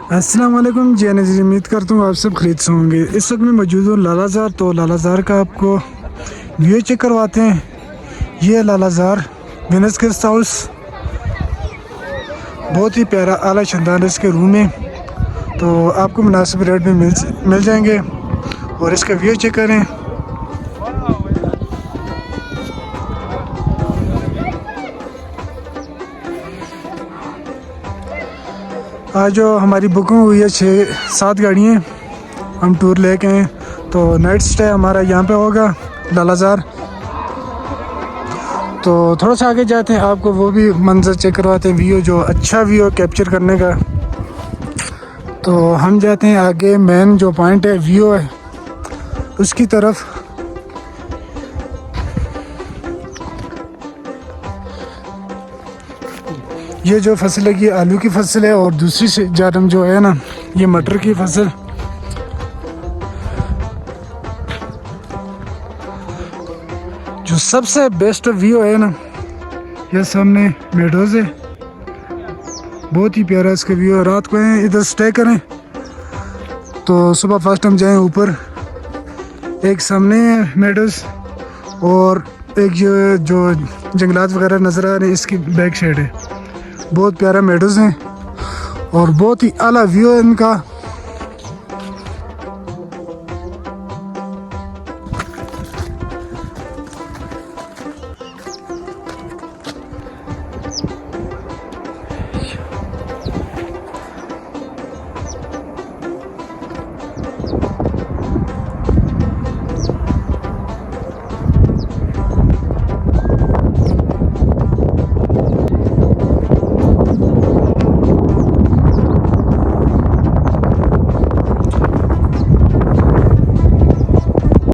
अस्सलाम वालेकुम जी नज़ीर, उम्मीद करता हूँ आप सब खरीद से होंगे। इस वक्त मैं मौजूद हूँ लालाज़ार। तो लालाज़ार का आपको व्यू चेक करवाते हैं। ये है लालाज़ार विनस गेस्ट हाउस। बहुत ही प्यारा आला शानदार इसके रूम है, तो आपको मुनासिब रेट में मिल जाएंगे। और इसका व्यू चेक करें। आज जो हमारी बुकिंग हुई है 6-7 गाड़ियाँ हम टूर लेके हैं, तो नाइट स्टे हमारा यहाँ पे होगा लालाज़ार। तो थोड़ा सा आगे जाते हैं, आपको वो भी मंजर चेक करवाते हैं, व्यू जो अच्छा व्यू कैप्चर करने का। तो हम जाते हैं आगे, मेन जो पॉइंट है व्यू है उसकी तरफ। ये जो फसल है ये आलू की फसल है, और दूसरी से जानब जो है ना ये मटर की फसल। जो सबसे बेस्ट व्यू है ना, ये सामने मेडोज है, बहुत ही प्यारा इसका व्यू है। रात को है इधर स्टे करें तो सुबह फर्स्ट हम जाएं ऊपर। एक सामने है मेडोज, और एक जो जंगलात वगैरह नज़र आ रहे हैं इसकी बैक साइड है। बहुत प्यारा मेडोज हैं और बहुत ही आला व्यू है इनका।